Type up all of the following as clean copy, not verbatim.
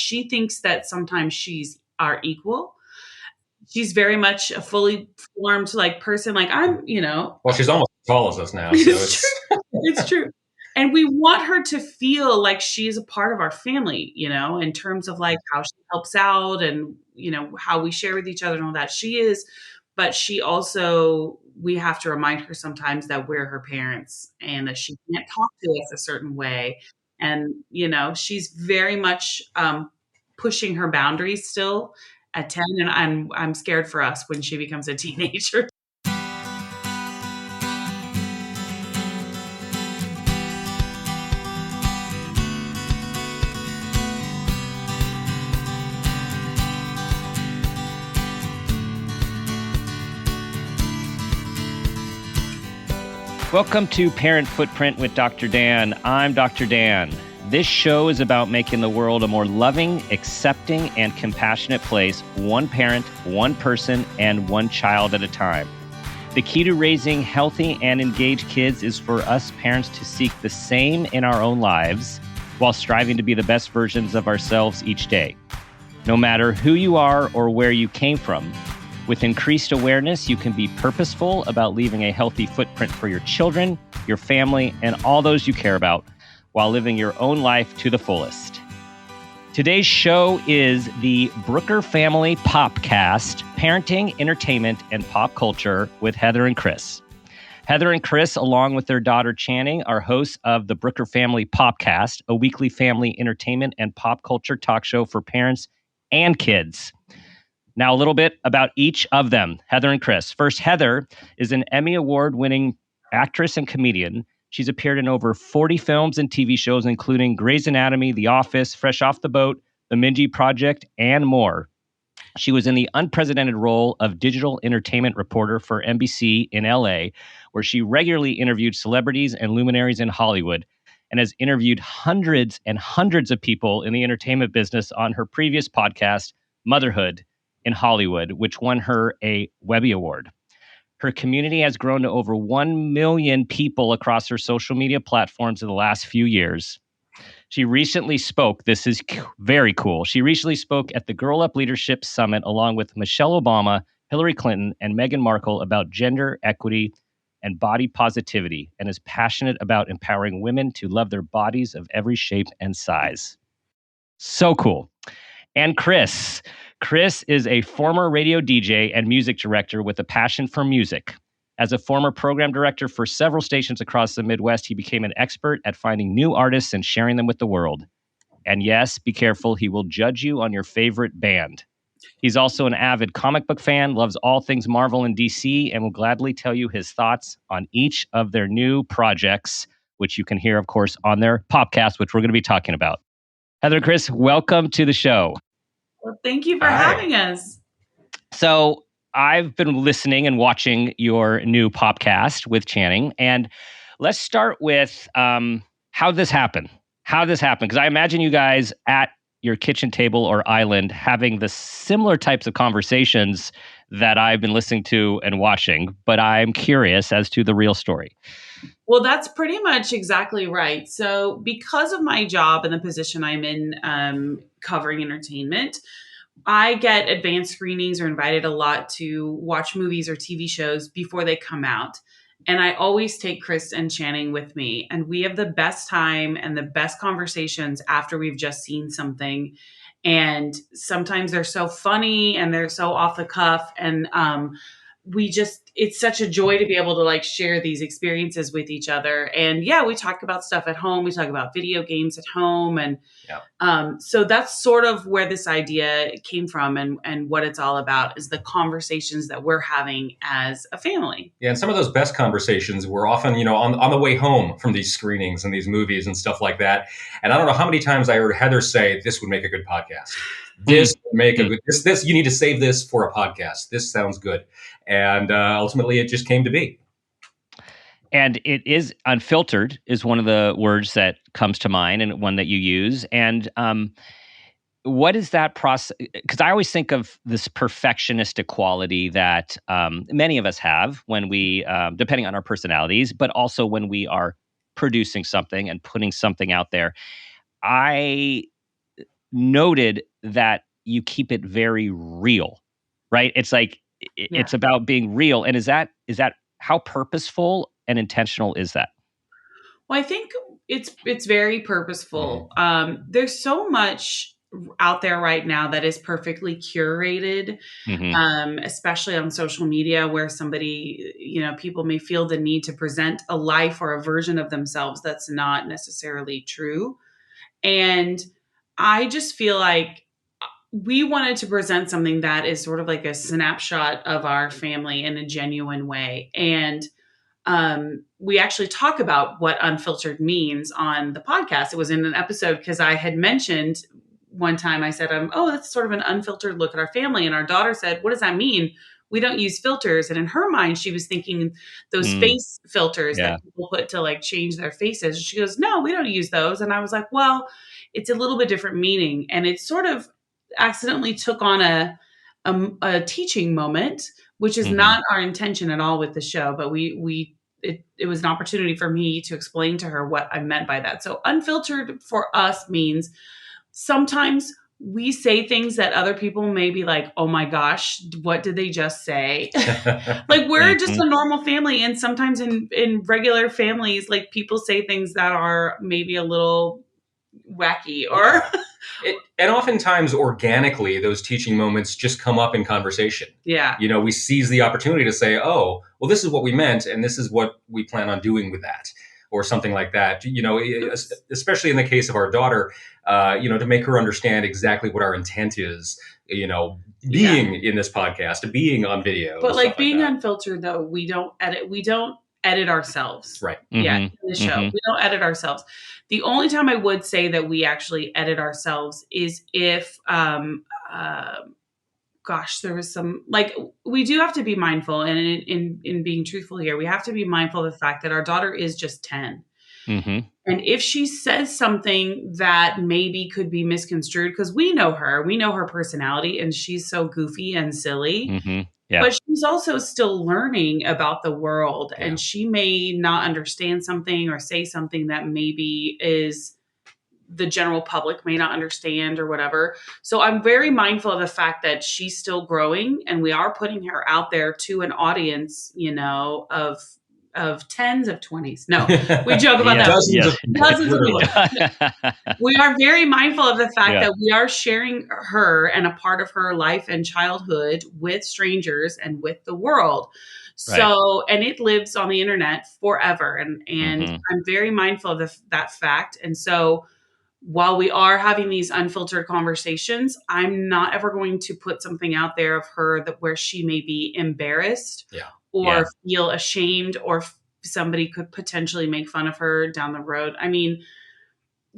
she thinks that sometimes she's our equal. She's very much a fully formed like person. Like Well, she's almost as tall as us now. So it's true. It's true. And we want her to feel like she's a part of our family, in terms of like how she helps out and, how we share with each other and all that. She is, but she also, we have to remind her sometimes that we're her parents and that she can't talk to us a certain way. And, she's very much pushing her boundaries still at 10. And I'm scared for us when she becomes a teenager. Welcome to Parent Footprint with Dr. Dan. I'm Dr. Dan. This show is about making the world a more loving, accepting, and compassionate place, one parent, one person, and one child at a time. The key to raising healthy and engaged kids is for us parents to seek the same in our own lives while striving to be the best versions of ourselves each day. No matter who you are or where you came from, with increased awareness, you can be purposeful about leaving a healthy footprint for your children, your family, and all those you care about while living your own life to the fullest. Today's show is the Brooker Family Popcast, Parenting, Entertainment, and Pop Culture with Heather and Chris. Heather and Chris, along with their daughter Channing, are hosts of the Brooker Family Popcast, a weekly family entertainment and pop culture talk show for parents and kids. Now, a little bit about each of them, Heather and Chris. First, Heather is an Emmy Award-winning actress and comedian. She's appeared in over 40 films and TV shows, including Grey's Anatomy, The Office, Fresh Off the Boat, The Mindy Project, and more. She was in the unprecedented role of digital entertainment reporter for NBC in LA, where she regularly interviewed celebrities and luminaries in Hollywood, and has interviewed hundreds and hundreds of people in the entertainment business on her previous podcast, Motherhood in Hollywood, which won her a Webby Award. Her community has grown to over 1 million people across her social media platforms in the last few years. She recently spoke, this is very cool, she recently spoke at the Girl Up Leadership Summit along with Michelle Obama, Hillary Clinton, and Meghan Markle about gender equity and body positivity, and is passionate about empowering women to love their bodies of every shape and size. So cool. And Chris is a former radio DJ and music director with a passion for music. As a former program director for several stations across the Midwest, he became an expert at finding new artists and sharing them with the world. And yes, be careful, he will judge you on your favorite band. He's also an avid comic book fan, loves all things Marvel and DC, and will gladly tell you his thoughts on each of their new projects, which you can hear, of course, on their podcast, which we're going to be talking about. Heather and Chris, welcome to the show. Well, thank you for having us. So I've been listening and watching your new podcast with Channing, and let's start with how this happened. Because I imagine you guys at your kitchen table or island having the similar types of conversations that I've been listening to and watching, but I'm curious as to the real story. Well, that's pretty much exactly right. So because of my job and the position I'm in covering entertainment, I get advanced screenings or invited a lot to watch movies or TV shows before they come out. And I always take Chris and Channing with me. And we have the best time and the best conversations after we've just seen something. And sometimes they're so funny and they're so off the cuff. And it's such a joy to be able to like share these experiences with each other. And yeah, we talk about stuff at home. We talk about video games at home. And so that's sort of where this idea came from and what it's all about is the conversations that we're having as a family. Yeah, and some of those best conversations were often, on the way home from these screenings and these movies and stuff like that. And I don't know how many times I heard Heather say, this would make a good podcast. This would make a good, this, you need to save this for a podcast. This sounds good. And ultimately, it just came to be. And it is unfiltered is one of the words that comes to mind and one that you use. And what is that process? Because I always think of this perfectionistic quality that many of us have when we, depending on our personalities, but also when we are producing something and putting something out there. I noted that you keep it very real, right? It's like it's about being real. And is that how purposeful and intentional is that? Well, I think it's very purposeful. There's so much out there right now that is perfectly curated, especially on social media, where somebody, people may feel the need to present a life or a version of themselves that's not necessarily true. And I just feel like we wanted to present something that is sort of like a snapshot of our family in a genuine way. And we actually talk about what unfiltered means on the podcast. It was in an episode because I had mentioned one time, I said, that's sort of an unfiltered look at our family. And our daughter said, what does that mean? We don't use filters. And in her mind, she was thinking those face filters that people put to like change their faces. She goes, no, we don't use those. And I was like, well, it's a little bit different meaning. And it sort of accidentally took on a teaching moment, which is not our intention at all with the show. But it was an opportunity for me to explain to her what I meant by that. So unfiltered for us means sometimes we say things that other people may be like, oh my gosh, what did they just say? Like we're just a normal family. And sometimes in regular families, like people say things that are maybe a little wacky or... And oftentimes organically, those teaching moments just come up in conversation. Yeah. We seize the opportunity to say, oh, well, this is what we meant, and this is what we plan on doing with that, or something like that. Especially in the case of our daughter, to make her understand exactly what our intent is, being in this podcast, being on video. But like being unfiltered, though, we don't edit ourselves. Right. Yeah. In the show, we don't edit ourselves. The only time I would say that we actually edit ourselves is if, there was some, like, we do have to be mindful, and in being truthful here, we have to be mindful of the fact that our daughter is just 10. And if she says something that maybe could be misconstrued, because we know her personality, and she's so goofy and silly. Yeah. But she's also still learning about the world, and she may not understand something or say something that maybe is the general public may not understand or whatever. So I'm very mindful of the fact that she's still growing, and we are putting her out there to an audience, of tens of 20s. No, we joke about that. Dozens of people. We are very mindful of the fact that we are sharing her and a part of her life and childhood with strangers and with the world. So, and it lives on the internet forever. And I'm very mindful of that fact. And so while we are having these unfiltered conversations, I'm not ever going to put something out there of her where she may be embarrassed or feel ashamed, or somebody could potentially make fun of her down the road. I mean,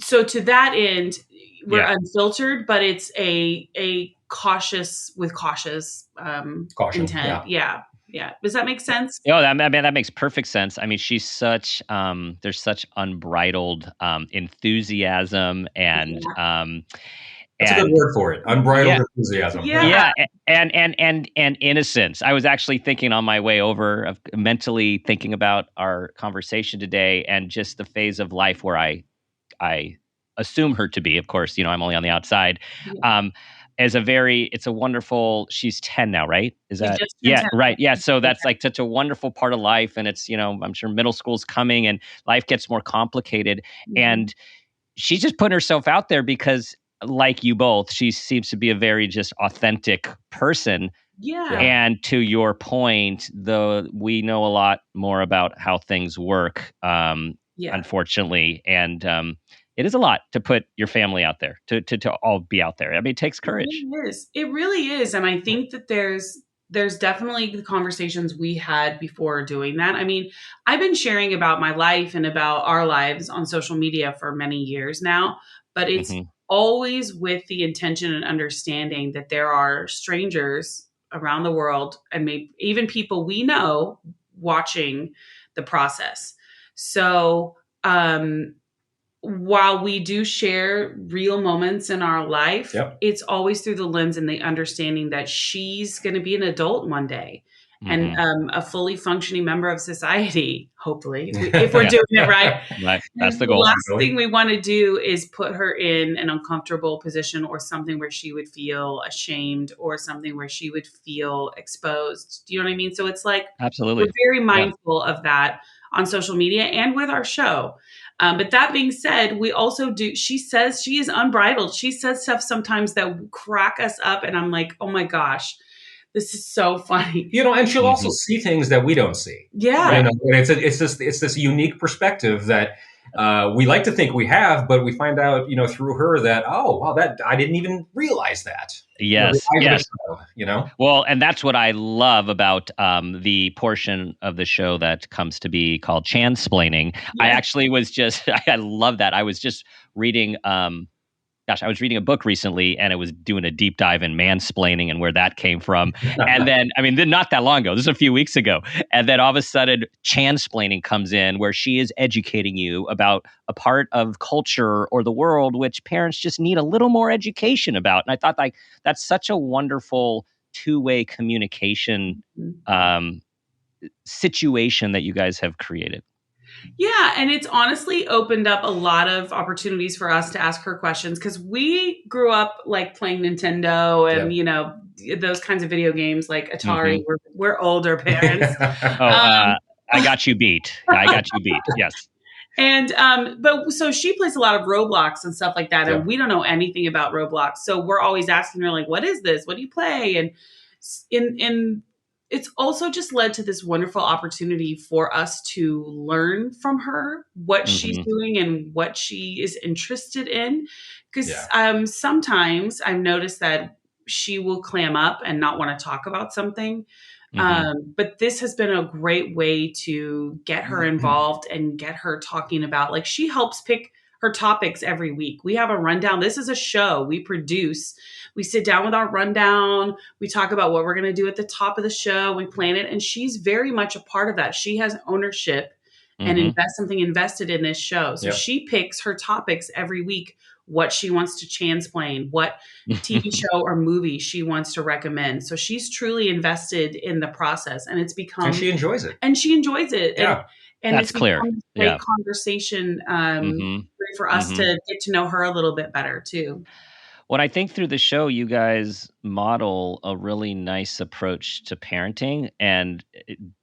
so to that end, we're unfiltered, but it's a cautious caution, intent. Yeah. Does that make sense? Oh, that makes perfect sense. I mean, she's such, there's such unbridled enthusiasm and, that's a good word for it. Unbridled enthusiasm. Yeah. And innocence. I was actually thinking on my way over, of mentally thinking about our conversation today, and just the phase of life where I assume her to be. Of course, I'm only on the outside. It's a wonderful, she's 10 now, right? Is that? Yeah, 10. Right. Yeah. So that's like such a wonderful part of life. And it's, I'm sure middle school's coming and life gets more complicated. And she's just putting herself out there because, like you both, she seems to be a very just authentic person. Yeah. And to your point, we know a lot more about how things work, unfortunately. And it is a lot to put your family out there, to all be out there. I mean, it takes courage. It really is. And I think that there's definitely the conversations we had before doing that. I mean, I've been sharing about my life and about our lives on social media for many years now, but it's always with the intention and understanding that there are strangers around the world, and maybe even people we know, watching the process. So, while we do share real moments in our life, it's always through the lens and the understanding that she's going to be an adult one day. and Mm-hmm. a fully functioning member of society, hopefully, if we're doing it right. Right. That's And the the goal. last thing we want to do is put her in an uncomfortable position or something where she would feel ashamed or something where she would feel exposed. Do you know what I mean? So it's like we're Absolutely. very Yeah. mindful of that on social media and with our show. But that being said, we also do, she says she is unbridled. She says stuff sometimes that crack us up. And I'm like, oh my gosh, this is so funny. And she'll also Mhm. see things that we don't see. Yeah. Yeah. And it's this unique perspective that we like to think we have, but we find out, through her that, oh, wow, that I didn't even realize that. Yes. The eyes of a Yes. child. Well, and that's what I love about the portion of the show that comes to be called Chansplaining. I Yeah. actually was just, I love that. I was just reading, I was reading a book recently and it was doing a deep dive in mansplaining and where that came from. And then, then not that long ago, this is a few weeks ago. And then all of a sudden, Chansplaining comes in where she is educating you about a part of culture or the world which parents just need a little more education about. And I thought that's such a wonderful two-way communication situation that you guys have created. Yeah, and it's honestly opened up a lot of opportunities for us to ask her questions because we grew up like playing Nintendo and those kinds of video games like Atari. Mm-hmm. We're older parents. I got you beat. I got you beat. Yes. And but so she plays a lot of Roblox and stuff like that, and we don't know anything about Roblox, so we're always asking her like, "What is this? What do you play?" And in it's also just led to this wonderful opportunity for us to learn from her what she's doing and what she is interested in. Because sometimes I've noticed that she will clam up and not want to talk about something. But this has been a great way to get her involved and get her talking about, like, she helps pick her topics every week. We have a rundown. This is a show we produce. We sit down with our rundown. We talk about what we're going to do at the top of the show. We plan it. And she's very much a part of that. She has ownership and invested in this show. So she picks her topics every week, what she wants to chansplain, what TV show or movie she wants to recommend. So she's truly invested in the process, and it's become, and she enjoys it. Yeah. And that's clear. Great conversation for us to get to know her a little bit better too. Well, I think through the show, you guys model a really nice approach to parenting, and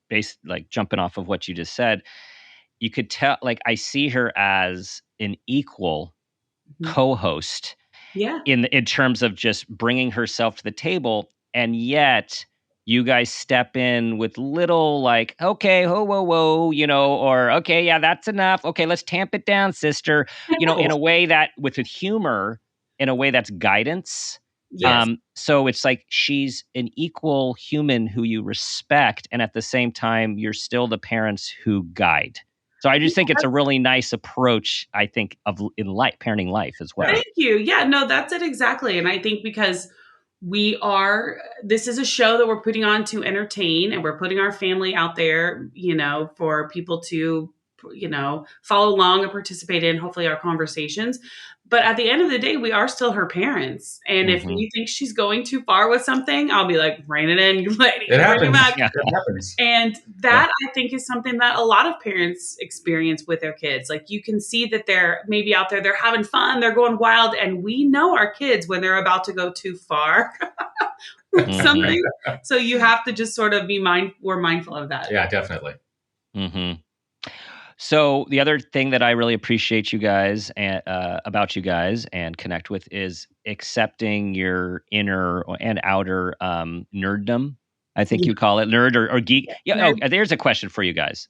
based, like, jumping off of what you just said, you could tell, like, I see her as an equal co-host in terms of just bringing herself to the table, and yet you guys step in with little, like, okay, whoa, or okay, yeah, that's enough. Okay, let's tamp it down, sister. In a way that with humor, in a way that's guidance. Yes. So it's like she's an equal human who you respect, and at the same time, you're still the parents who guide. So I just think it's a really nice approach, I think, in life, parenting life as well. Thank you. Yeah, no, that's it exactly. And I think because this is a show that we're putting on to entertain, and we're putting our family out there, for people to, follow along and participate in, hopefully, our conversations. But at the end of the day, we are still her parents. And if we think she's going too far with something, I'll be like, rein it in, you lady. It happens. It happens. And that, I think, is something that a lot of parents experience with their kids. Like, you can see that they're maybe out there, they're having fun, they're going wild. And we know our kids when they're about to go too far with something. So you have to just sort of we're mindful of that. Yeah, definitely. So the other thing that I really appreciate you guys about you guys and connect with is accepting your inner and outer nerddom. I think you call it nerd or geek. Yeah. Oh, there's a question for you guys.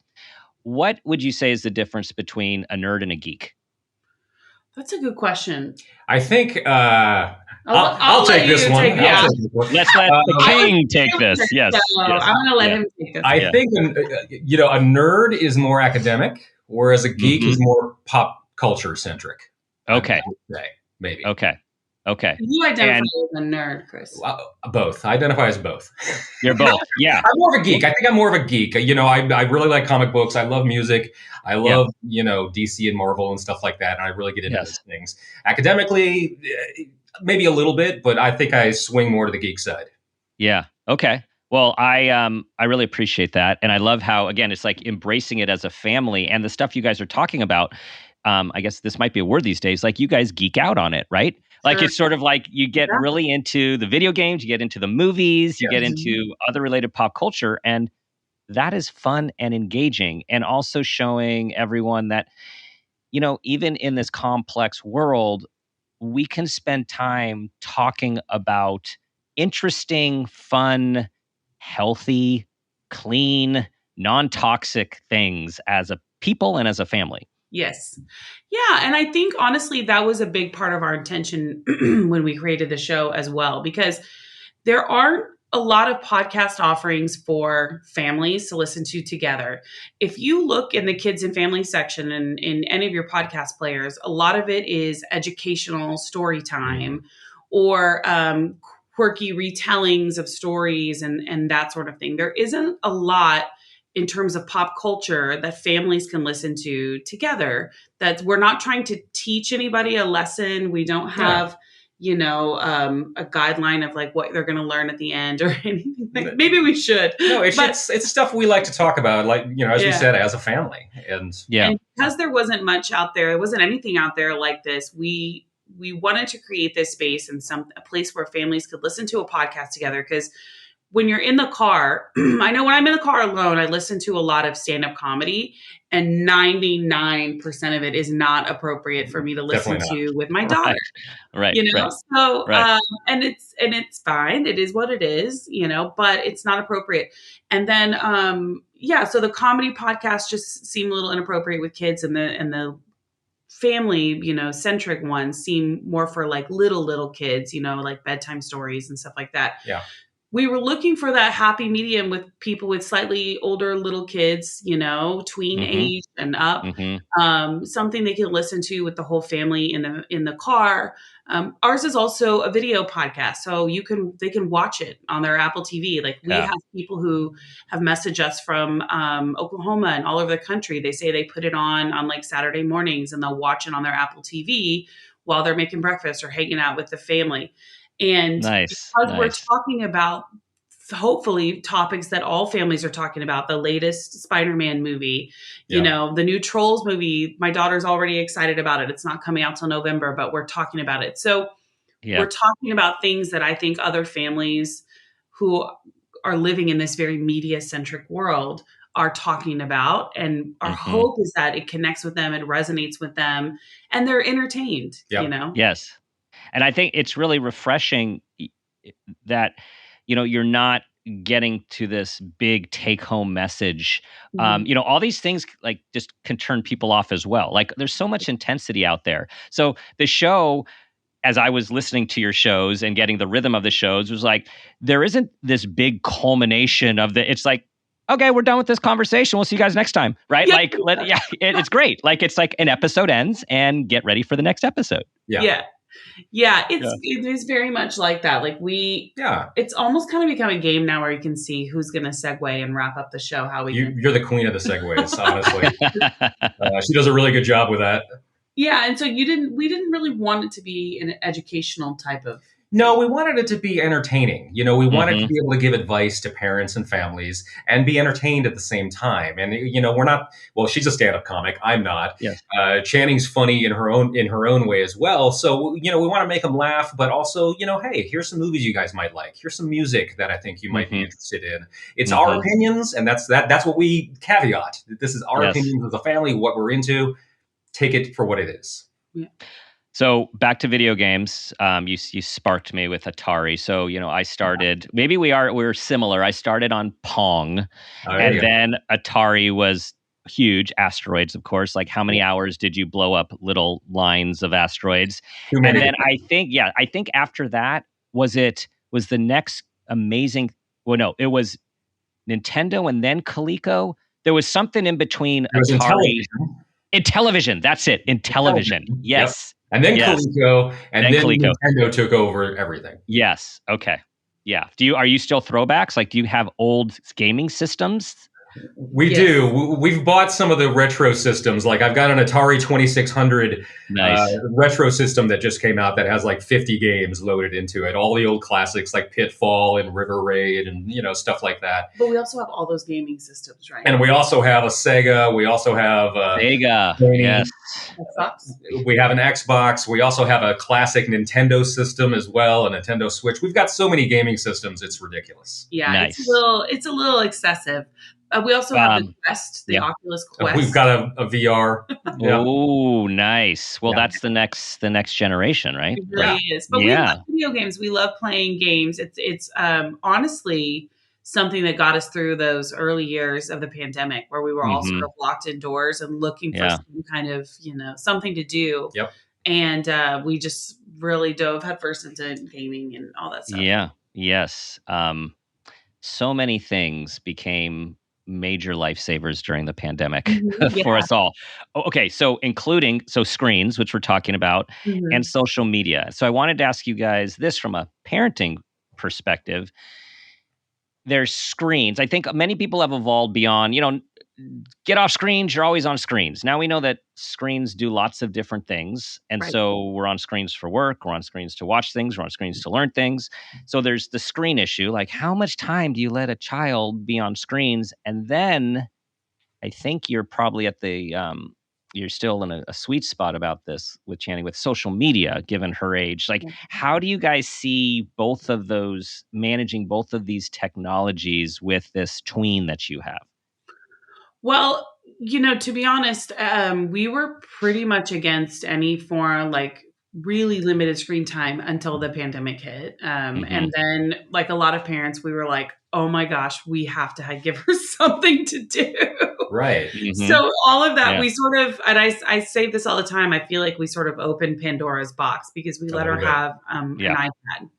What would you say is the difference between a nerd and a geek? That's a good question. I think I'll take this one. Let's let the king take this. Yes. I'm going to let him take this. I think a nerd is more academic, whereas a geek is more pop culture centric. Okay. I would say, maybe. Okay. You identify as a nerd, Chris. Both. I identify as both. You're both. Yeah. I'm more of a geek. I think I'm more of a geek. I really like comic books. I love music. I love, DC and Marvel and stuff like that. And I really get into those things. Academically, maybe a little bit, but I think I swing more to the geek side. Yeah. Okay. Well, I really appreciate that, and I love how, again, it's like embracing it as a family, and the stuff you guys are talking about. I guess this might be a word these days. Like, you guys geek out on it, right? Like, Sure. it's sort of like you get Yeah. really into the video games, you get into the movies, you get Yes. into other related pop culture, and that is fun and engaging, and also showing everyone that, even in this complex world, we can spend time talking about interesting, fun, healthy, clean, non-toxic things as a people and as a family. Yes. Yeah. And I think honestly, that was a big part of our intention when we created the show as well, because there aren't a lot of podcast offerings for families to listen to together. If you look in the kids and family section in any of your podcast players, a lot of it is educational story time or quirky retellings of stories and that sort of thing. There isn't a lot in terms of pop culture that families can listen to together. That we're not trying to teach anybody a lesson. We don't have, a guideline of like what they're going to learn at the end or anything. Like, maybe we should. No, it's stuff we like to talk about, like, as we said, as a family. And because there wasn't much out there wasn't anything out there like this, we wanted to create this space and a place where families could listen to a podcast together. Because when you're in the car, I know when I'm in the car alone, I listen to a lot of stand-up comedy, and 99% of it is not appropriate for me to listen to with my daughter. Right. So, and it's fine. It is what it is, but it's not appropriate. And then, so the comedy podcast just seemed a little inappropriate with kids, and the family, centric ones seem more for like little kids, like bedtime stories and stuff like that. Yeah. We were looking for that happy medium with people with slightly older little kids, tween age and up, something they can listen to with the whole family in the car. Ours is also a video podcast, so they can watch it on their Apple TV. Like we have people who have messaged us from Oklahoma and all over the country. They say they put it on like Saturday mornings, and they'll watch it on their Apple TV while they're making breakfast or hanging out with the family. And because we're talking about, hopefully, topics that all families are talking about, the latest Spider-Man movie, the new Trolls movie, my daughter's already excited about it. It's not coming out till November, but we're talking about it. So we're talking about things that I think other families who are living in this very media-centric world are talking about. And our hope is that it connects with them, it resonates with them, and they're entertained, Yes. And I think it's really refreshing that, you're not getting to this big take-home message. All these things like just can turn people off as well. Like there's so much intensity out there. So the show, as I was listening to your shows and getting the rhythm of the shows, was like, there isn't this big culmination of it's like, okay, we're done with this conversation. We'll see you guys next time. Right? Yeah. It's great. Like, it's like an episode ends and get ready for the next episode. Yeah, it is very much like that. Like it's almost kind of become a game now where you can see who's going to segue and wrap up the show. You're the queen of the segues, honestly. She does a really good job with that. Yeah, and so we didn't really want it to be an educational type of. No, we wanted it to be entertaining. We wanted to be able to give advice to parents and families and be entertained at the same time. And, we're not, well, she's a stand-up comic. I'm not. Yes. Channing's funny in her own way as well. So, we want to make them laugh, but also, hey, here's some movies you guys might like. Here's some music that I think you might be interested in. It's our opinions, and that's what we caveat. This is our opinions as a family, what we're into. Take it for what it is. Yeah. So back to video games, you sparked me with Atari. So, I started, maybe we're similar. I started on Pong, and then Atari was huge. Asteroids, of course. Like, how many hours did you blow up little lines of asteroids? And then I think after that was the next amazing. Well, no, it was Nintendo and then Coleco. There was something in between Atari. In television, that's it. In television, yes. Yep. And then Coleco, and then Nintendo took over everything. Yes. Okay. Yeah. Are you still throwbacks? Like, do you have old gaming systems? We Yes. do. We've bought some of the retro systems. Like I've got an Atari 2600 Nice. retro system that just came out that has like 50 games loaded into it. All the old classics like Pitfall and River Raid and stuff like that. But we also have all those gaming systems, right? And we also have a Sega. We also have Sega. Sony. Yes. Xbox. We have an Xbox. We also have a classic Nintendo system as well, a Nintendo Switch. We've got so many gaming systems, it's ridiculous. Yeah, Nice. it's a little excessive. We also have the Quest, the yeah. Oculus Quest. We've got a VR. Yeah. Oh, nice. Well, Yeah. that's the next generation, right? It really is. But we love video games. We love playing games. It's honestly something that got us through those early years of the pandemic where we were all sort of locked indoors and looking for some kind of, something to do. Yep. And we just really dove headfirst into gaming and all that stuff. Yeah. Yes. So many things became major lifesavers during the pandemic for us all. Okay, so including screens, which we're talking about, and social media. So I wanted to ask you guys this from a parenting perspective. There's screens. I think many people have evolved beyond, get off screens, you're always on screens. Now we know that screens do lots of different things. And so we're on screens for work, we're on screens to watch things, we're on screens to learn things. So there's the screen issue, like how much time do you let a child be on screens? And then I think you're probably at the, you're still in a sweet spot about this with Channing, with social media, given her age. Like, how do you guys see both of those, managing both of these technologies with this tween that you have? Well, to be honest, we were pretty much against any form, like really limited screen time until the pandemic hit. And then like a lot of parents, we were like, oh my gosh, we have to give her something to do. Right. So all of that, we sort of, and I say this all the time, I feel like we sort of opened Pandora's box because we let her have an iPad.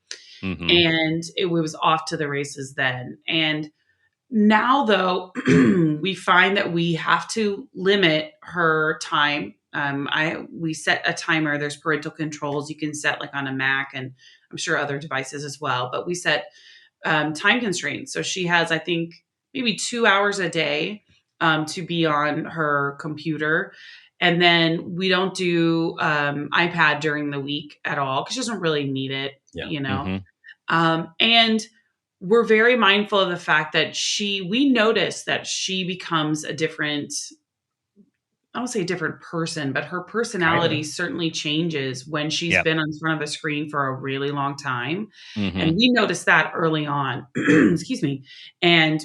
And it was off to the races then. And now, though, we find that we have to limit her time. We set a timer. There's parental controls you can set like on a Mac and I'm sure other devices as well. But we set time constraints. So she has, I think, maybe 2 hours a day to be on her computer. And then we don't do iPad during the week at all because she doesn't really need it, and we're very mindful of the fact that we notice that she becomes a different, I don't say a different person, but her personality certainly changes when she's been in front of a screen for a really long time. And we noticed that early on, excuse me. And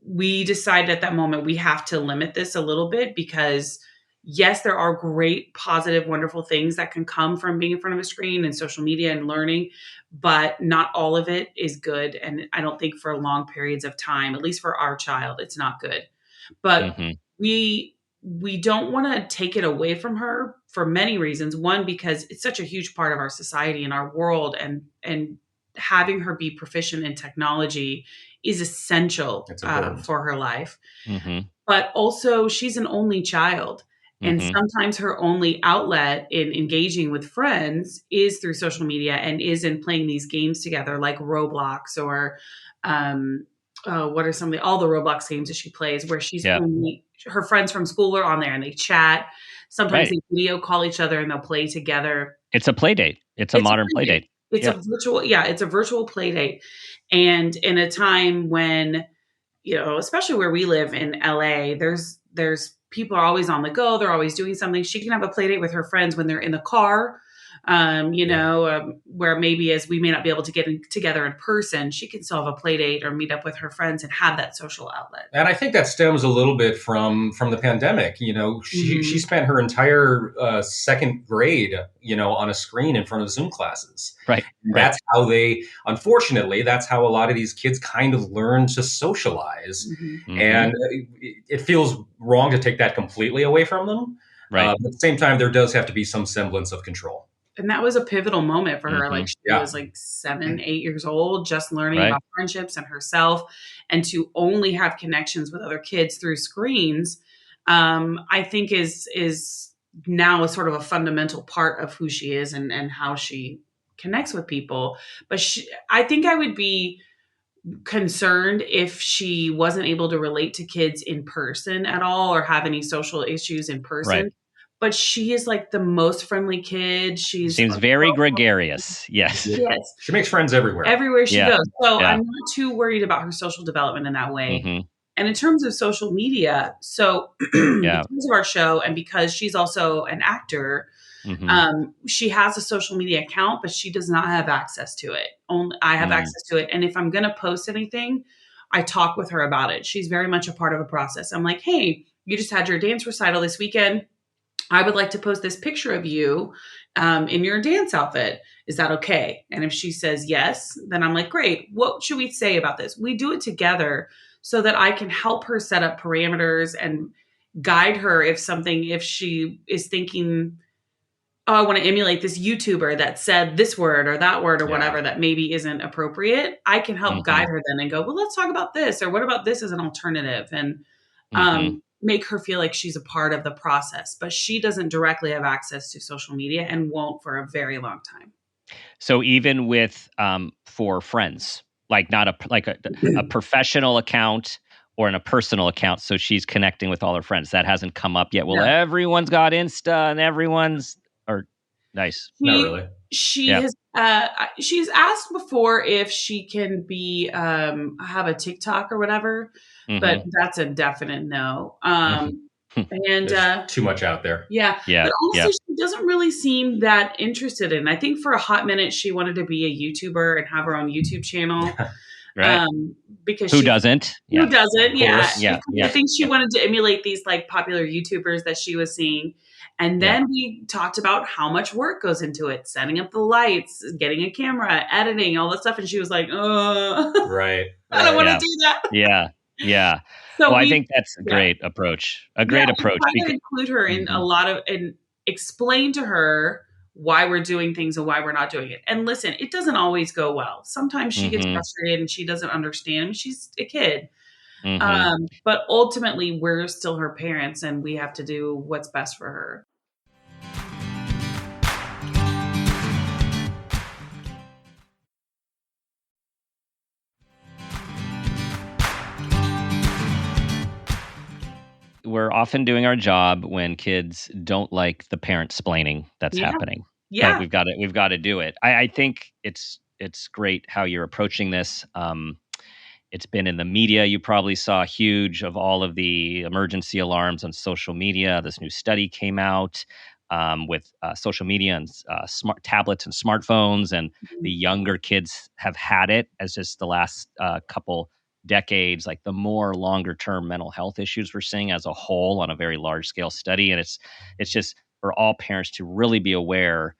we decided at that moment, we have to limit this a little bit because yes, there are great, positive, wonderful things that can come from being in front of a screen and social media and learning, but not all of it is good. And I don't think for long periods of time, at least for our child, it's not good. But we don't want to take it away from her for many reasons. One, because it's such a huge part of our society and our world, and having her be proficient in technology is essential for her life. But also she's an only child. And sometimes her only outlet in engaging with friends is through social media and is in playing these games together like Roblox or what are some of all the Roblox games that she plays where she's only, her friends from school are on there and they chat. Sometimes they video call each other and they'll play together. It's a play date. It's a modern play date. It's a virtual play date. And in a time when, especially where we live in LA, there's people are always on the go. They're always doing something. She can have a play date with her friends when they're in the car, where maybe as we may not be able to get together in person, she can still have a play date or meet up with her friends and have that social outlet. And I think that stems a little bit from the pandemic. She spent her entire second grade, on a screen in front of Zoom classes. Right. That's how unfortunately, that's how a lot of these kids kind of learn to socialize. And it feels wrong to take that completely away from them. Right. But at the same time, there does have to be some semblance of control. And that was a pivotal moment for her. Like she was like 7, 8 years old, just learning about friendships and herself, and to only have connections with other kids through screens, I think is now a sort of a fundamental part of who she is and how she connects with people. But I think I would be concerned if she wasn't able to relate to kids in person at all or have any social issues in person. Right. But she is like the most friendly kid. She's Seems very gregarious. Yes. yes, She makes friends everywhere she Yeah. goes. So Yeah. I'm not too worried about her social development in that way. hmm And in terms of social media, so Yeah. because of our show and because she's also an actor, hmm she has a social media account, but she does not have access to it. Only I have access to it. And if I'm going to post anything, I talk with her about it. She's very much a part of the process. I'm like, hey, you just had your dance recital this weekend. I would like to post this picture of you in your dance outfit. Is that okay? And if she says yes, then I'm like, great. What should we say about this? We do it together so that I can help her set up parameters and guide her if she is thinking, oh, I want to emulate this YouTuber that said this word or that word or whatever that maybe isn't appropriate. I can help guide her then and go, well, let's talk about this, or what about this as an alternative? And make her feel like she's a part of the process, but she doesn't directly have access to social media and won't for a very long time. So even with for friends, like not a professional account or in a personal account, so she's connecting with all her friends. That hasn't come up yet. Well, No. everyone's got Insta and everyone's or nice. Not really. She has she's asked before if she can be have a TikTok or whatever, but that's a definite no. And There's too much out there. Yeah. Yeah. But honestly, she doesn't really seem that interested in. I think for a hot minute she wanted to be a YouTuber and have her own YouTube channel. Right. Because who doesn't? Who doesn't? Yeah. Yeah. I think she wanted to emulate these like popular YouTubers that she was seeing. And then we talked about how much work goes into it, setting up the lights, getting a camera, editing, all that stuff. And she was like, right. I don't want to do that. Yeah. Yeah. So well, I think that's a great approach. A great approach. I try to include her in a lot of, and explain to her why we're doing things and why we're not doing it. And listen, it doesn't always go well. Sometimes she gets frustrated and she doesn't understand. She's a kid. But ultimately, we're still her parents and we have to do what's best for her. We're often doing our job when kids don't like the parent splaining that's happening. Yeah. But we've got to do it. I think it's great how you're approaching this. It's been in the media. You probably saw huge of all of the emergency alarms on social media. This new study came out with social media and smart tablets and smartphones, and the younger kids have had it as just the last couple decades, like the more longer term mental health issues we're seeing as a whole on a very large scale study. And it's just for all parents to really be aware.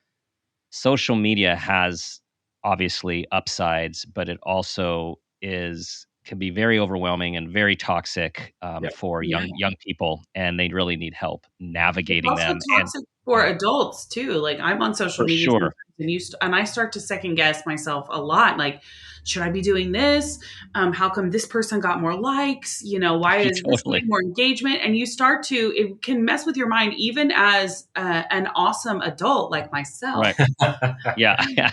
Social media has obviously upsides, but it also can be very overwhelming and very toxic for young people, and they really need help navigating them. It's also toxic for adults too. Like I'm on social media, and I start to second guess myself a lot. Like, should I be doing this? How come this person got more likes? Why is this getting more engagement? And it can mess with your mind, even as an awesome adult like myself. Right. Yeah.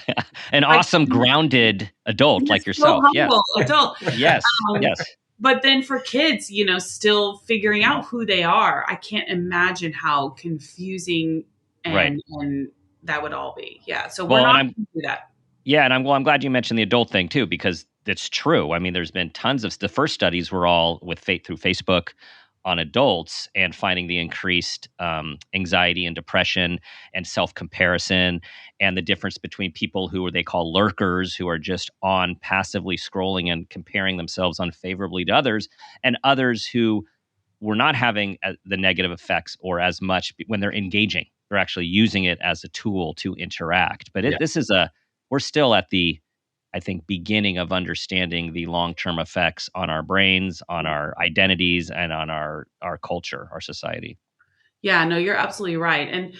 An awesome, grounded adult like yourself. Humble adult. Yes. Yes. But then for kids, still figuring out who they are, I can't imagine how confusing and that would all be. Yeah. So we're not going to do that. Yeah, and I'm glad you mentioned the adult thing too, because it's true. I mean, there's been tons of the first studies were all with through Facebook on adults and finding the increased anxiety and depression and self-comparison and the difference between people who they call lurkers, who are just on passively scrolling and comparing themselves unfavorably to others, and others who were not having the negative effects or as much when they're engaging. They're actually using it as a tool to interact. But we're still at the, I think, beginning of understanding the long-term effects on our brains, on our identities, and on our culture, our society. Yeah, no, you're absolutely right. And,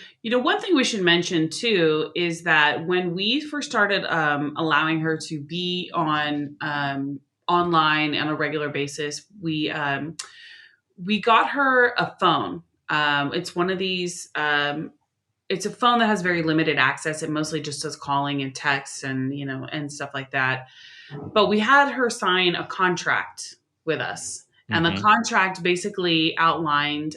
one thing we should mention too is that when we first started allowing her to be on online on a regular basis, we got her a phone. It's one of these it's a phone that has very limited access. It mostly just does calling and texts and, and stuff like that. But we had her sign a contract with us. And the contract basically outlined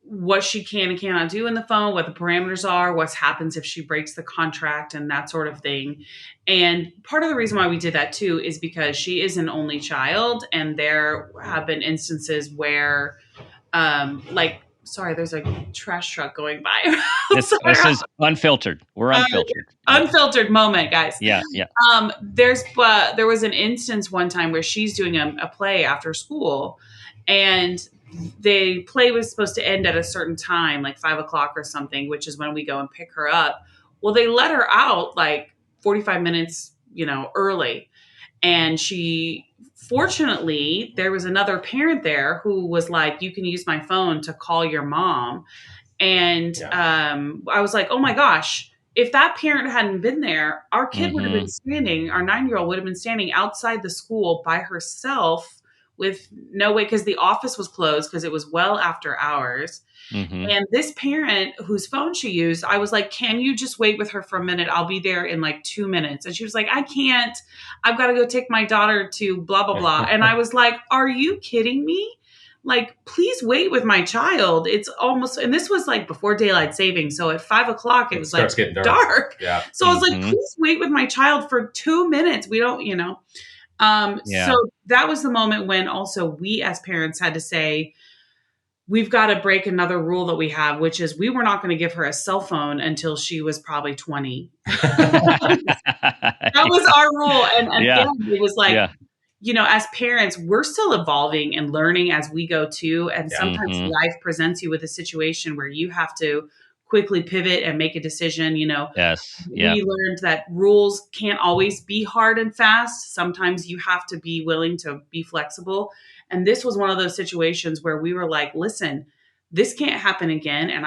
what she can and cannot do in the phone, what the parameters are, what happens if she breaks the contract and that sort of thing. And part of the reason why we did that too is because she is an only child. And there have been instances where sorry, there's a trash truck going by. This is unfiltered. We're unfiltered. Unfiltered moment, guys. Yeah. There was an instance one time where she's doing a play after school, and the play was supposed to end at a certain time, like 5:00 or something, which is when we go and pick her up. Well, they let her out like 45 minutes, early. And fortunately, there was another parent there who was like, you can use my phone to call your mom. And I was like, oh my gosh, if that parent hadn't been there, our kid would have been standing, our 9-year-old would have been standing outside the school by herself with no way, because the office was closed because it was well after hours. And this parent whose phone she used, I was like, can you just wait with her for a minute? I'll be there in like 2 minutes. And she was like, I can't. I've got to go take my daughter to blah, blah, blah. And I was like, are you kidding me? Like, please wait with my child. It's almost, and this was like before daylight saving. So at 5:00, it was like getting dark. Yeah. So I was like, please wait with my child for 2 minutes. We don't, So that was the moment when also we as parents had to say, we've got to break another rule that we have, which is we were not going to give her a cell phone until she was probably 20. That was our rule. And then it was like, as parents, we're still evolving and learning as we go too. And sometimes life presents you with a situation where you have to quickly pivot and make a decision. We learned that rules can't always be hard and fast. Sometimes you have to be willing to be flexible. And this was one of those situations where we were like, listen, this can't happen again. And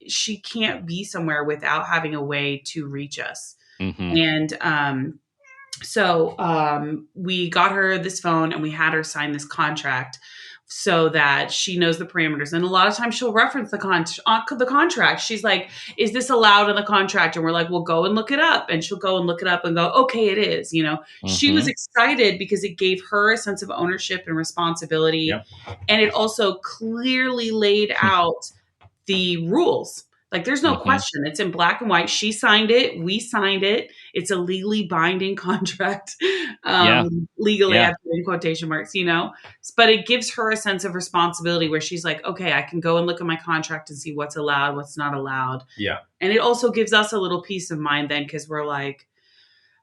she can't be somewhere without having a way to reach us. And so we got her this phone and we had her sign this contract so that she knows the parameters. And a lot of times she'll reference the contract. She's like, is this allowed in the contract? And we're like, well, go and look it up. And she'll go and look it up and go, okay, it is. She was excited because it gave her a sense of ownership and responsibility. And it also clearly laid out the rules. Like, there's no question. It's in black and white. She signed it. We signed it. It's a legally binding contract. Legally, I put in quotation marks, But it gives her a sense of responsibility where she's like, okay, I can go and look at my contract and see what's allowed, what's not allowed. Yeah. And it also gives us a little peace of mind then, because we're like,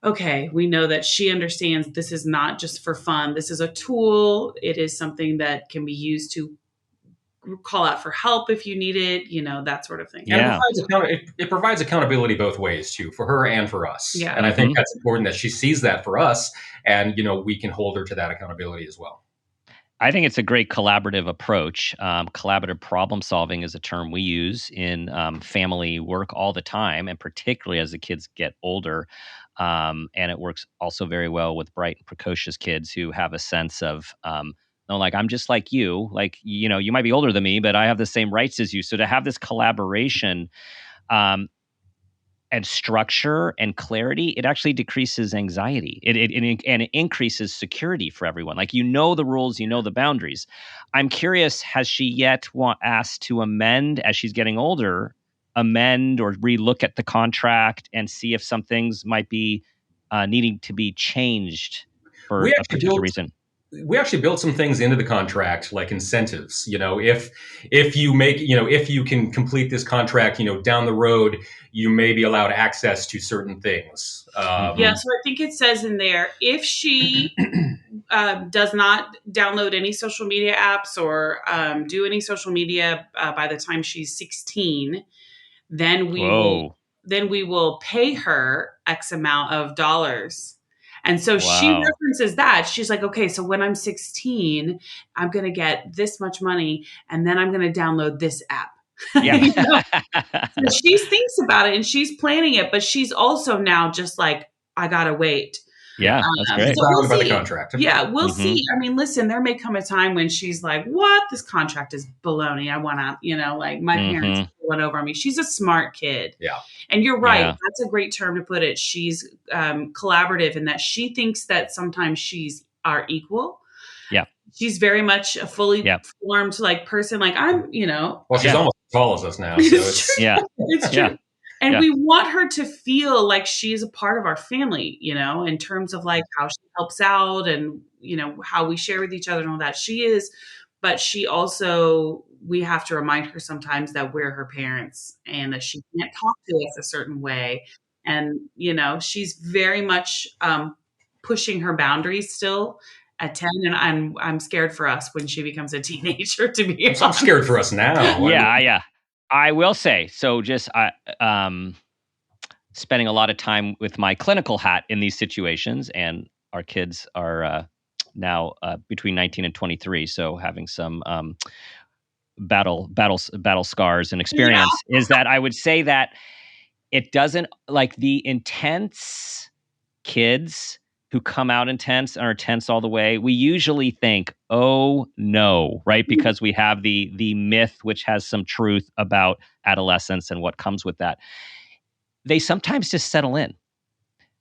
okay, we know that she understands this is not just for fun. This is a tool. It is something that can be used to call out for help if you need it, that sort of thing. Yeah. It provides accountability both ways too, for her and for us. Yeah. And I think that's important that she sees that for us, and, we can hold her to that accountability as well. I think it's a great collaborative approach. Collaborative problem solving is a term we use in family work all the time, and particularly as the kids get older. And it works also very well with bright and precocious kids who have a sense of, like, I'm just like you, like, you might be older than me, but I have the same rights as you. So to have this collaboration and structure and clarity, it actually decreases anxiety. It increases security for everyone. Like, the rules, the boundaries. I'm curious, has she yet asked to amend as she's getting older, or relook at the contract and see if some things might be needing to be changed for a particular reason? We actually built some things into the contract, like incentives. If you can complete this contract, down the road, you may be allowed access to certain things. So I think it says in there, if she does not download any social media apps or do any social media by the time she's 16, then we will pay her X amount of dollars. And so she references that. She's like, okay, so when I'm 16, I'm going to get this much money, and then I'm going to download this app. Yeah. So she thinks about it and she's planning it, but she's also now just like, I got to wait. Yeah, that's great. So we'll By the see. contract. Yeah, we'll Mhm. see. I mean, listen, there may come a time when she's like, "What? This contract is baloney. I want to, like my parents Mhm. went over on me." She's a smart kid, Yeah. and you're right. Yeah. That's a great term to put it. She's collaborative in that she thinks that sometimes she's our equal. Yeah. She's very much a fully Yeah. formed person. Like I'm, Well, she's Yeah. almost as tall as us now, so It's it's true. Yeah. It's true. Yeah. And Yeah. we want her to feel like she's a part of our family, in terms of like how she helps out and, how we share with each other and all that. She is, but she also, we have to remind her sometimes that we're her parents and that she can't talk to us a certain way. And, she's very much pushing her boundaries still at 10. And I'm scared for us when she becomes a teenager, to be honest. I'm scared for us now. Yeah. I will say, so just spending a lot of time with my clinical hat in these situations, and our kids are now between 19 and 23, so having some battle scars and experience, is that I would say that it doesn't, like, the intense kids who come out intense and are tense all the way, we usually think, oh no, right? Because we have the myth, which has some truth about adolescence and what comes with that. They sometimes just settle in.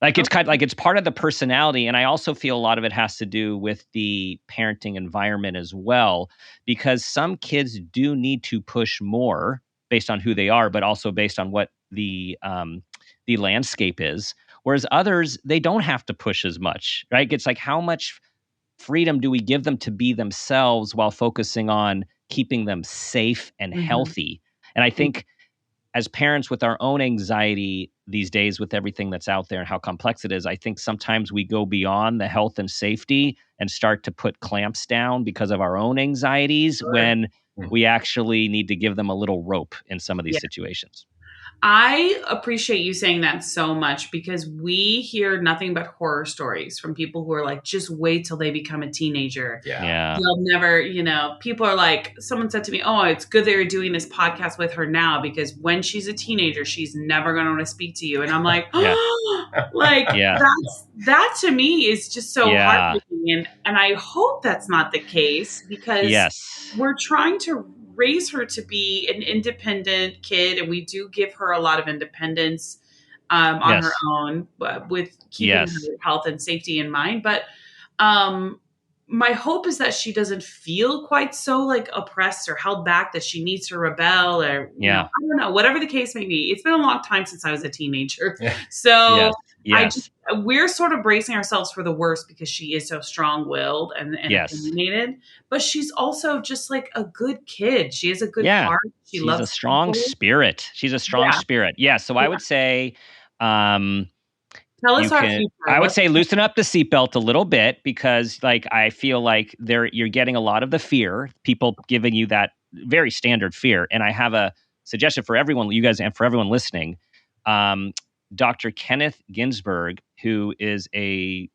Like, it's kind of like it's part of the personality. And I also feel a lot of it has to do with the parenting environment as well, because some kids do need to push more based on who they are, but also based on what the landscape is. Whereas others, they don't have to push as much, right? It's like, how much freedom do we give them to be themselves while focusing on keeping them safe and healthy? And I think as parents, with our own anxiety these days, with everything that's out there and how complex it is, I think sometimes we go beyond the health and safety and start to put clamps down because of our own anxieties, when we actually need to give them a little rope in some of these situations. I appreciate you saying that so much, because we hear nothing but horror stories from people who are like, just wait till they become a teenager. Yeah. They'll never, people are like, someone said to me, oh, it's good that you're doing this podcast with her now, because when she's a teenager, she's never going to want to speak to you. And I'm like, that to me is just so heartbreaking. And I hope that's not the case, because we're trying to raise her to be an independent kid, and we do give her a lot of independence on her own, with keeping her health and safety in mind. But my hope is that she doesn't feel quite so like oppressed or held back that she needs to rebel, or I don't know, whatever the case may be. It's been a long time since I was a teenager, so we're sort of bracing ourselves for the worst, because she is so strong-willed and opinionated. But she's also just like a good kid. She has a good heart. She's a strong spirit. She's a strong spirit. Yeah. So I would say, tell us our future. I would say loosen up the seatbelt a little bit, because like, I feel like you're getting a lot of the fear, people giving you that very standard fear. And I have a suggestion for everyone, you guys, and for everyone listening. Dr. Kenneth Ginsburg, who is a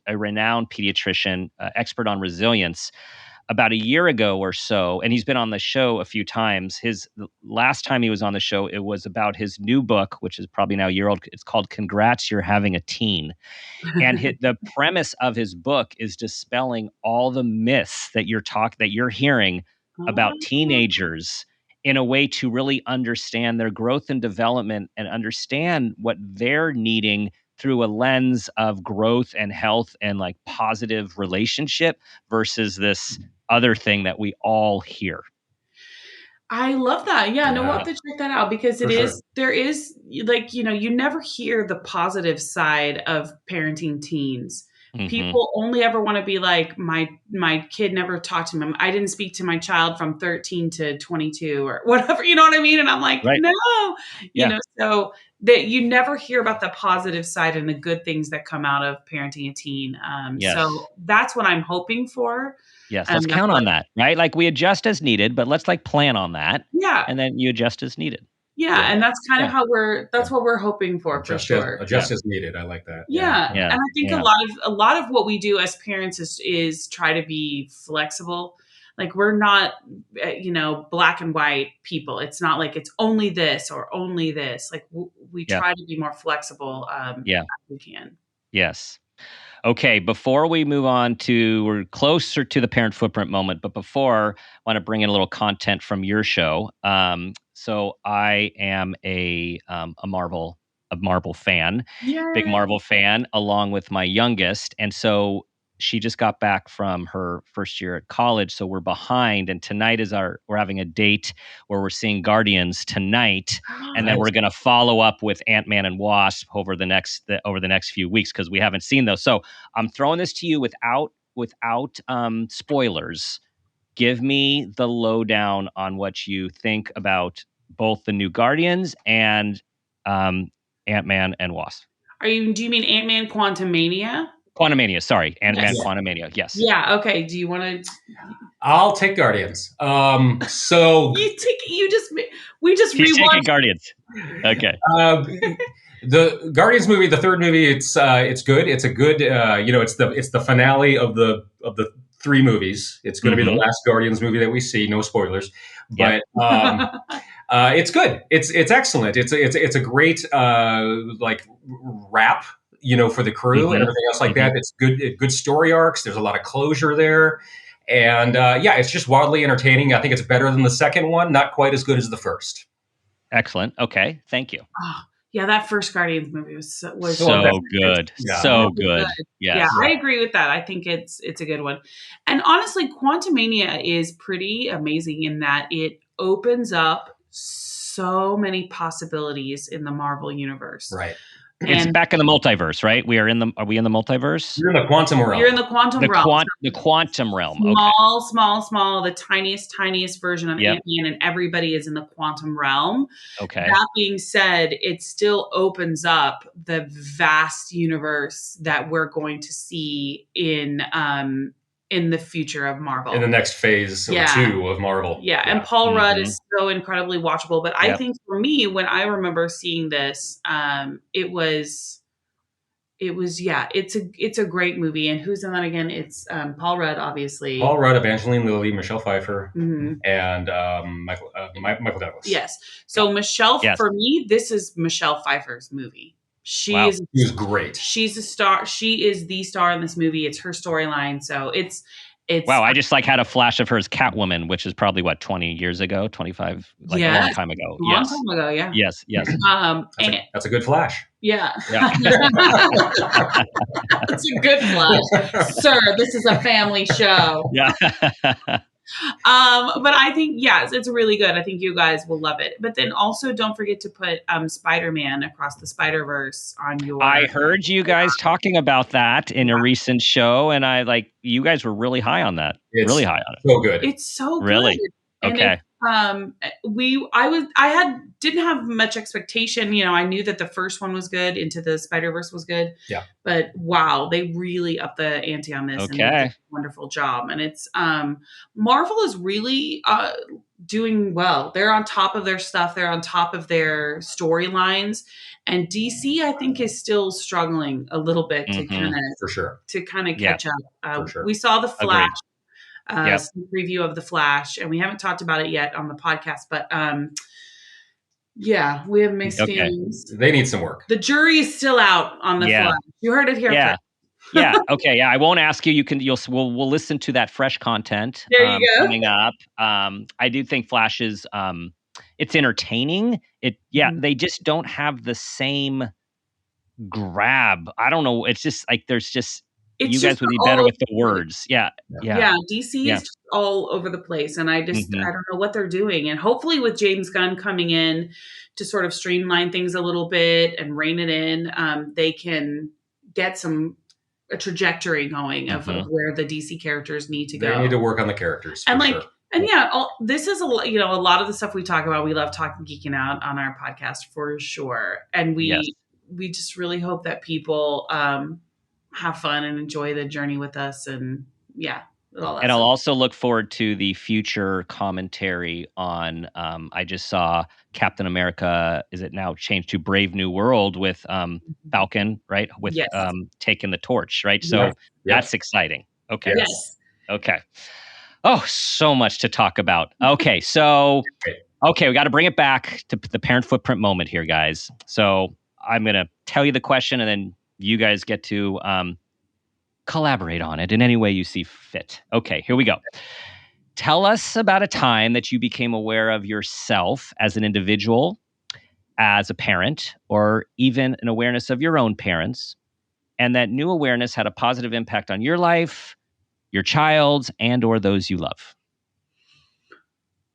renowned pediatrician, expert on resilience, about a year ago or so, and he's been on the show a few times. The last time he was on the show, it was about his new book, which is probably now a year old. It's called Congrats, You're Having a Teen. And the premise of his book is dispelling all the myths that you're hearing about teenagers, in a way to really understand their growth and development, and understand what they're needing through a lens of growth and health and like positive relationship, versus this other thing that we all hear. I love that. Yeah, no, we'll have to check that out, because there is like, you never hear the positive side of parenting teens. People only ever want to be like, my kid never talked to me. I didn't speak to my child from 13 to 22 or whatever, you know what I mean? And I'm like, no, so that you never hear about the positive side and the good things that come out of parenting a teen. So that's what I'm hoping for. Yes, let's count on that, right? Like, we adjust as needed, but let's like plan on that. Yeah. And then you adjust as needed. Yeah, and that's kind of how that's what we're hoping for sure. Adjust as needed. I like that. Yeah. And I think a lot of what we do as parents is try to be flexible. Like, we're not, black and white people. It's not like it's only this or only this. Like, we try to be more flexible as we can. Yes. Okay, before we move on we're closer to the parent footprint moment, but before, I want to bring in a little content from your show. So I am a Marvel fan, big Yay. Marvel fan, along with my youngest, and so she just got back from her first year at college, so we're behind. And tonight we're having a date where we're seeing Guardians tonight, and then we're going to follow up with Ant-Man and Wasp over the next few weeks because we haven't seen those. So I'm throwing this to you without spoilers. Give me the lowdown on what you think about both the new Guardians and Ant-Man and Wasp. Do you mean Ant-Man Quantumania? Quantumania, sorry. Ant-Man Yes. Quantumania, yes. Yeah, okay. Do you want to... I'll take Guardians. So we just He's taking rewatched... Guardians. Okay. The Guardians movie, the third movie, it's good. It's a good, it's the finale of the three movies. It's going to be the last Guardians movie that we see. No spoilers, but it's good. It's excellent. It's a great like wrap, for the crew and everything else like that. It's good story arcs. There's a lot of closure there, and it's just wildly entertaining. I think it's better than the second one. Not quite as good as the first. Excellent. Okay, thank you. Oh, yeah, that first Guardians movie was so good. Yeah. So good. Yes. Yeah, I agree with that. I think it's a good one. And honestly, Quantumania is pretty amazing in that it opens up so many possibilities in the Marvel universe. Right. It's back in the multiverse, right? Are we in the multiverse? You're in the quantum realm. You're in the quantum realm. The quantum realm. Small, the tiniest version of Ant-Man, and everybody is in the quantum realm. Okay. That being said, it still opens up the vast universe that we're going to see in the future of Marvel. In the next phase or two of Marvel. Yeah, and Paul Rudd is so incredibly watchable. But I think for me, when I remember seeing this, it's a great movie. And who's in that again? It's Paul Rudd, obviously. Paul Rudd, Evangeline Lilly, Michelle Pfeiffer, and Michael Douglas. Yes. So Michelle, for me, this is Michelle Pfeiffer's movie. She was great. She's a star. She is the star in this movie. It's her storyline. So it's wow. I just had a flash of her as Catwoman, which is probably 20 years ago, 25, a long time ago. Long time ago. Yeah. Yes. That's a good flash. Yeah. That's a good flash. Sir, this is a family show. Yeah. But I think, yes, it's really good. I think you guys will love it. But then also don't forget to put Spider-Man Across the Spider-Verse on your... I heard you guys talking about that in a recent show, and you guys were really high on that. It's really high on it. So good. It's so good. Really? Okay. Didn't have much expectation. I knew that the first one was good. Into the Spider-Verse was good. Yeah. But wow, they really upped the ante on this. Okay. And did a wonderful job. And it's, Marvel is really, doing well. They're on top of their stuff. They're on top of their storylines. And DC, I think, is still struggling a little bit to kind of catch up. For sure. We saw the Flash. Agreed. Some preview of the Flash, and we haven't talked about it yet on the podcast, but we have mixed feelings. They need some work. The jury is still out on the Flash. You heard it here first. Yeah. Okay. Yeah. I won't ask you. We'll listen to that fresh content. There you go. Coming up. I do think Flash is it's entertaining. They just don't have the same grab. I don't know. It's just there's just. You guys would be better with the words. Yeah. DC is just all over the place. And I just, I don't know what they're doing. And hopefully with James Gunn coming in to sort of streamline things a little bit and rein it in, they can get a trajectory going of where the DC characters need to go. They need to work on the characters. And this is a lot of the stuff we talk about. We love talking geeking out on our podcast for sure. And we just really hope that people, have fun and enjoy the journey with us, and I'll also look forward to the future commentary on. I just saw Captain America. Is it now changed to Brave New World with Falcon, right? With taking the torch, right? So that's exciting. Okay. Yes. Okay. Oh, so much to talk about. Okay, so we got to bring it back to the parent footprint moment here, guys. So I'm going to tell you the question, and then you guys get to collaborate on it in any way you see fit. Okay, here we go. Tell us about a time that you became aware of yourself as an individual, as a parent, or even an awareness of your own parents, and that new awareness had a positive impact on your life, your child's, and or those you love.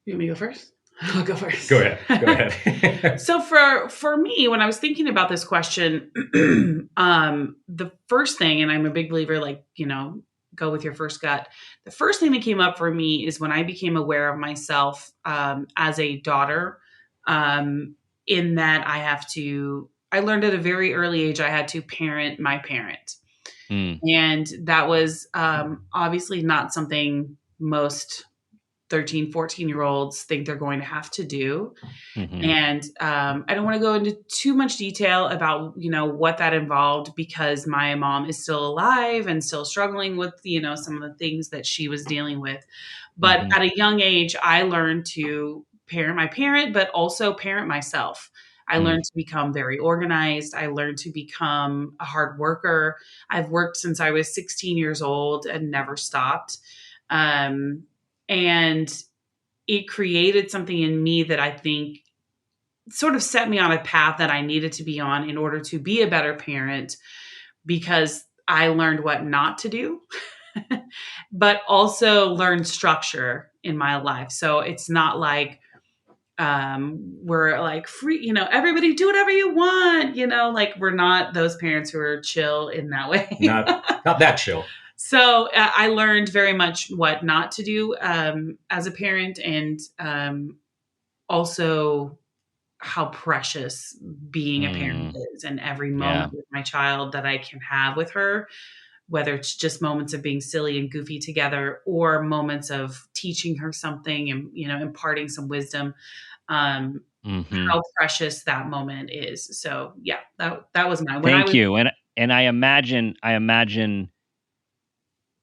You want me to go first? I'll go first. Go ahead. So for me, when I was thinking about this question, the first thing, and I'm a big believer, like, go with your first gut. The first thing that came up for me is when I became aware of myself as a daughter, in that I learned at a very early age I had to parent my parent. And that was obviously not something most 13, 14-year-olds think they're going to have to do. Mm-hmm. And I don't want to go into too much detail about, what that involved, because my mom is still alive and still struggling with, some of the things that she was dealing with. But mm-hmm. at a young age, I learned to parent my parent, but also parent myself. I learned to become very organized. I learned to become a hard worker. I've worked since I was 16 years old and never stopped. And it created something in me that I think sort of set me on a path that I needed to be on in order to be a better parent, because I learned what not to do, but also learned structure in my life. So it's not like we're like free, everybody do whatever you want, like we're not those parents who are chill in that way. Not that chill. So I learned very much what not to do as a parent, and also how precious being a parent is, and every moment with my child that I can have with her, whether it's just moments of being silly and goofy together or moments of teaching her something and, imparting some wisdom, how precious that moment is. So yeah, that was mine. Thank you. And I imagine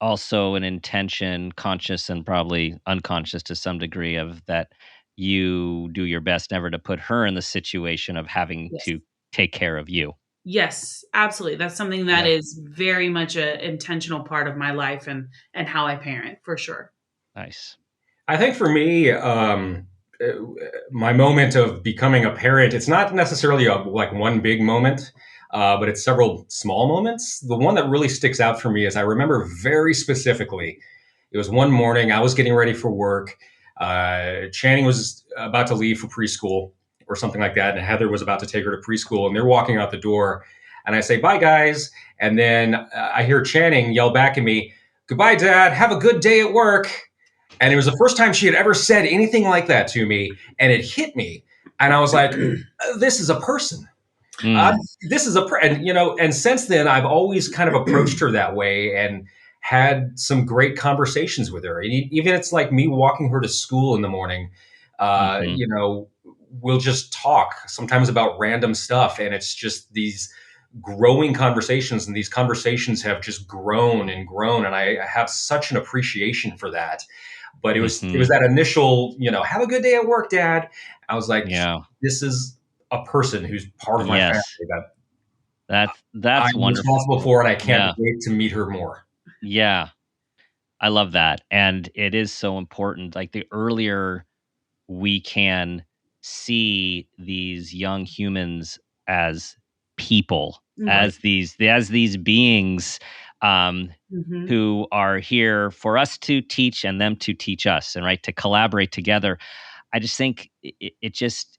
also an intention, conscious and probably unconscious to some degree, of that you do your best never to put her in the situation of having to take care of you. Yes, absolutely. That's something that is very much an intentional part of my life and how I parent, for sure. Nice. I think for me, my moment of becoming a parent, it's not necessarily like one big moment, but it's several small moments. The one that really sticks out for me is I remember very specifically, it was one morning, I was getting ready for work. Channing was about to leave for preschool or something like that, and Heather was about to take her to preschool, and they're walking out the door, and I say, "Bye, guys." And then I hear Channing yell back at me, "Goodbye, Dad. Have a good day at work." And it was the first time she had ever said anything like that to me, and it hit me. And I was like, this is a person. This is and since then, I've always kind of approached her that way and had some great conversations with her. And even it's like me walking her to school in the morning, we'll just talk sometimes about random stuff. And it's just these growing conversations, and these conversations have just grown and grown. And I have such an appreciation for that. But it was that initial, have a good day at work, Dad. I was like, this is a person who's part of my family that's I'm wonderful. responsible for, and I can't wait to meet her more. Yeah, I love that. And it is so important. Like, the earlier we can see these young humans as people, as these beings who are here for us to teach and them to teach us, and to collaborate together. I just think it just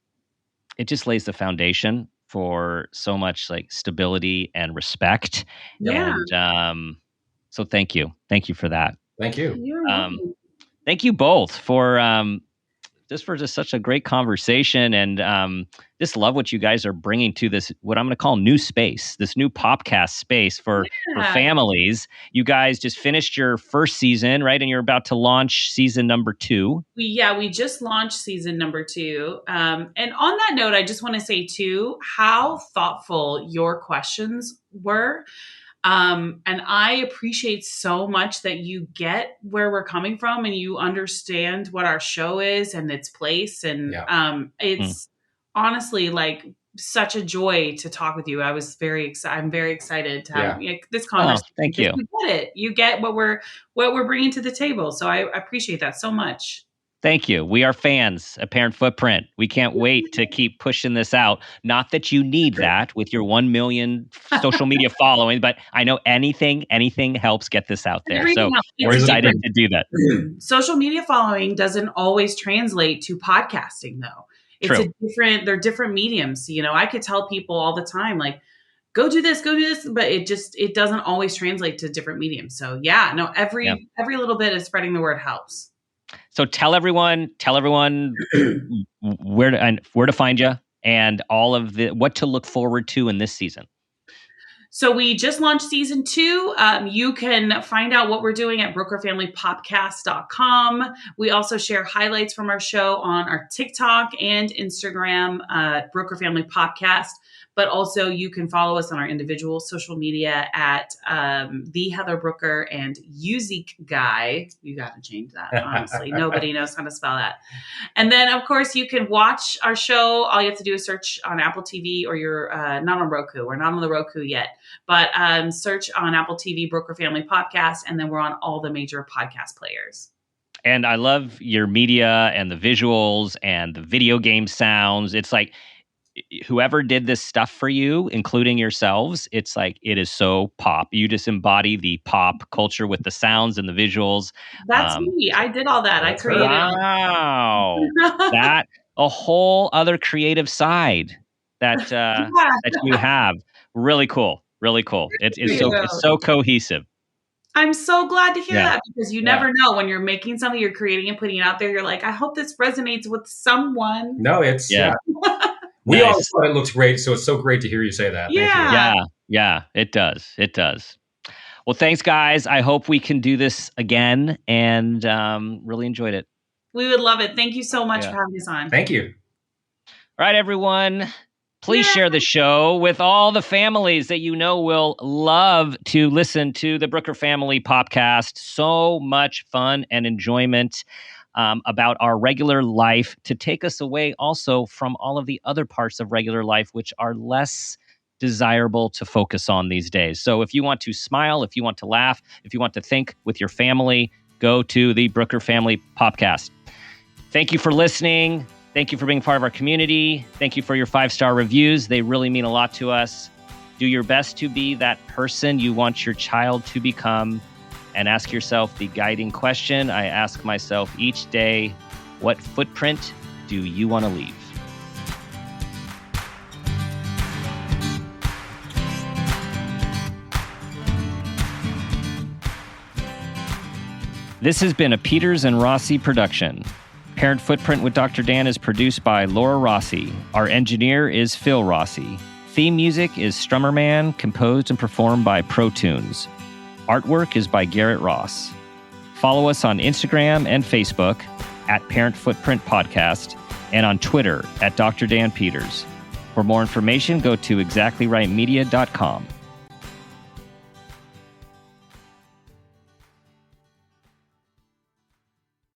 lays the foundation for so much like stability and respect. Yeah. And so thank you for that. Thank you. Thank you both for just such a great conversation, and just love what you guys are bringing to this, what I'm going to call new space, this new podcast space for families. You guys just finished your first season, right? And you're about to launch season number 2. We just launched season number 2. And on that note, I just want to say too, how thoughtful your questions were. And I appreciate so much that you get where we're coming from, and you understand what our show is and its place. And it's honestly like such a joy to talk with you. I'm very excited to have this conversation. Thank you. You get it. You get what we're bringing to the table. So I appreciate that so much. Thank you. We are fans of Parent Footprint. We can't wait to keep pushing this out. Not that you need that with your 1 million social media following, but I know anything helps get this out there. So we're excited to do that. Social media following doesn't always translate to podcasting, though. They're different mediums. I could tell people all the time, like, go do this, but it doesn't always translate to different mediums. So every little bit of spreading the word helps. So tell everyone where to find you and all of what to look forward to in this season. So we just launched season 2. You can find out what we're doing at brookerfamilypopcast.com. We also share highlights from our show on our TikTok and Instagram, Brooker Family Popcast. But also you can follow us on our individual social media at the Heather Brooker and Uzik Guy. You got to change that, honestly. Nobody knows how to spell that. And then, of course, you can watch our show. All you have to do is search on Apple TV, or you're not on Roku. We're not on the Roku yet. But search on Apple TV, Brooker Family Podcast, and then we're on all the major podcast players. And I love your media and the visuals and the video game sounds. It's like, whoever did this stuff for you, including yourselves, it's like, it is so pop. You just embody the pop culture with the sounds and the visuals. That's me. I did all that. I created. Wow. That a whole other creative side that that you have. Really cool. Really cool. It's so cohesive. I'm so glad to hear that, because you never know when you're making something, you're creating and putting it out there. You're like, I hope this resonates with someone. No, it's we always thought it looks great, so it's so great to hear you say that. Yeah. Yeah, it does. It does. Well, thanks, guys. I hope we can do this again, and really enjoyed it. We would love it. Thank you so much for having us on. Thank you. All right, everyone. Please share the show with all the families that you know will love to listen to the Brooker Family Popcast. So much fun and enjoyment about our regular life, to take us away also from all of the other parts of regular life, which are less desirable to focus on these days. So if you want to smile, if you want to laugh, if you want to think with your family, go to the Brooker Family Popcast. Thank you for listening. Thank you for being part of our community. Thank you for your 5-star reviews. They really mean a lot to us. Do your best to be that person you want your child to become, and ask yourself the guiding question I ask myself each day: what footprint do you want to leave? This has been a Peters and Rossi production. Parent Footprint with Dr. Dan is produced by Laura Rossi. Our engineer is Phil Rossi. Theme music is Strummerman, composed and performed by Pro Tunes. Artwork is by Garrett Ross. Follow us on Instagram and Facebook at Parent Footprint Podcast, and on Twitter at Dr. Dan Peters. For more information, go to exactlyrightmedia.com.